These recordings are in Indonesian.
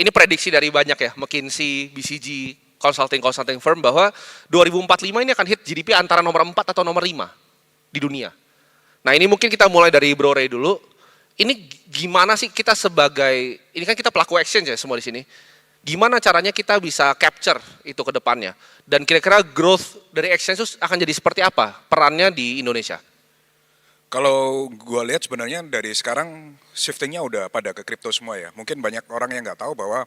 ini prediksi dari banyak ya, McKinsey, BCG, consulting firm bahwa 2045 ini akan hit GDP antara nomor 4 atau nomor 5 di dunia. Nah ini mungkin kita mulai dari Bro Ray dulu. Ini gimana sih kita sebagai, ini kan kita pelaku exchange ya semua di sini. Gimana caranya kita bisa capture itu ke depannya? Dan kira-kira growth dari exchange itu akan jadi seperti apa perannya di Indonesia? Kalau gue lihat sebenarnya dari sekarang shiftingnya udah pada ke kripto semua ya. Mungkin banyak orang yang nggak tahu bahwa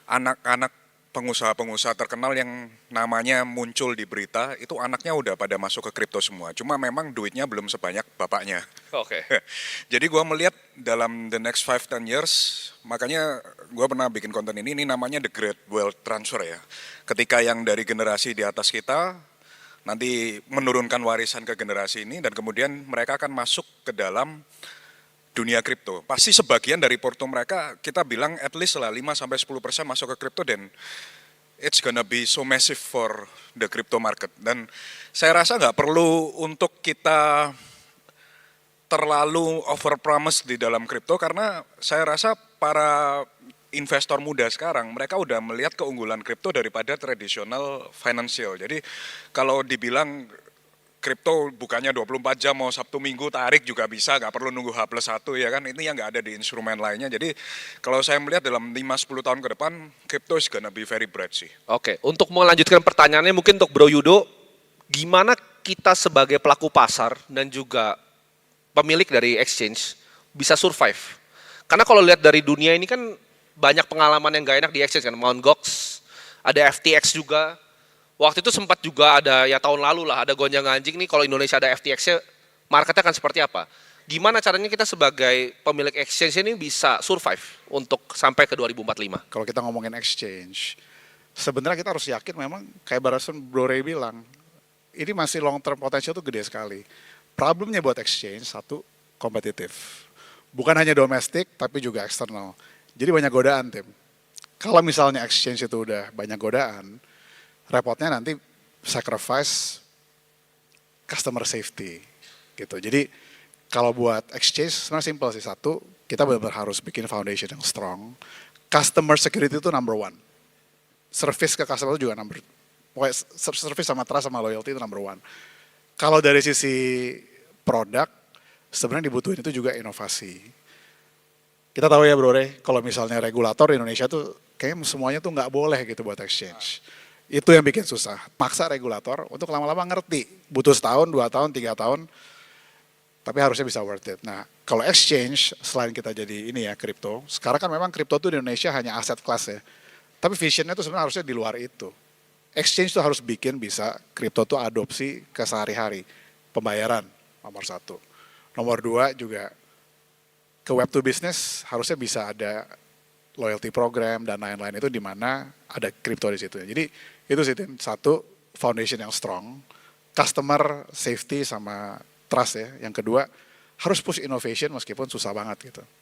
anak-anak pengusaha-pengusaha terkenal yang namanya muncul di berita itu anaknya udah pada masuk ke kripto semua. Cuma memang duitnya belum sebanyak bapaknya. Oke. Jadi gue melihat dalam the next 5-10 years, makanya gue pernah bikin konten ini namanya The Great Wealth Transfer ya. Ketika yang dari generasi di atas kita nanti menurunkan warisan ke generasi ini dan kemudian mereka akan masuk ke dalam dunia kripto. Pasti sebagian dari porto mereka kita bilang at least lah 5-10% masuk ke kripto dan it's gonna be so massive for the crypto market. Dan saya rasa nggak perlu untuk kita terlalu over promise di dalam kripto karena saya rasa para investor muda sekarang mereka udah melihat keunggulan kripto daripada tradisional financial. Jadi kalau dibilang kripto bukannya 24 jam mau Sabtu Minggu tarik juga bisa, nggak perlu nunggu H+1 ya kan, ini yang nggak ada di instrumen lainnya. Jadi kalau saya melihat dalam 5-10 tahun ke depan, kripto is gonna be very bright sih. Oke, untuk melanjutkan pertanyaannya mungkin untuk Bro Yudo, gimana kita sebagai pelaku pasar dan juga pemilik dari exchange bisa survive? Karena kalau lihat dari dunia ini kan banyak pengalaman yang gak enak di exchange kan, Mt. Gox, ada FTX juga. Waktu itu sempat juga ada ya tahun lalu lah ada gonjang-ganjing nih kalau Indonesia ada FTX-nya marketnya akan seperti apa? Gimana caranya kita sebagai pemilik exchange ini bisa survive untuk sampai ke 2045? Kalau kita ngomongin exchange, sebenarnya kita harus yakin memang kayak barusan Bro Ray bilang, ini masih long term potential tuh gede sekali. Problemnya buat exchange, satu, kompetitif. Bukan hanya domestik, tapi juga eksternal. Jadi banyak godaan, Tim. Kalau misalnya exchange itu udah banyak godaan, repotnya nanti sacrifice customer safety gitu. Jadi kalau buat exchange sebenarnya simple sih. Satu, kita benar-benar harus bikin foundation yang strong. Customer security itu number one. Service ke customer itu juga pokoknya service sama trust sama loyalty itu number one. Kalau dari sisi produk, sebenarnya dibutuhin itu juga inovasi. Kita tahu ya Bro Ray, kalau misalnya regulator di Indonesia tuh kayaknya semuanya tuh nggak boleh gitu buat exchange. Itu yang bikin susah. Maksa regulator untuk lama-lama ngerti. Butuh setahun, 2 tahun, 3 tahun. Tapi harusnya bisa worth it. Nah, kalau exchange, selain kita jadi ini ya, kripto. Sekarang kan memang kripto tuh di Indonesia hanya aset kelas ya. Tapi visionnya tuh sebenarnya harusnya di luar itu. Exchange tuh harus bikin bisa kripto tuh adopsi ke sehari-hari. Pembayaran, nomor 1. Nomor 2 juga ke web to business harusnya bisa ada loyalty program dan lain-lain itu di mana ada kripto di situ. Jadi itu sih Tim, satu foundation yang strong, customer safety sama trust ya. Yang kedua harus push innovation meskipun susah banget gitu.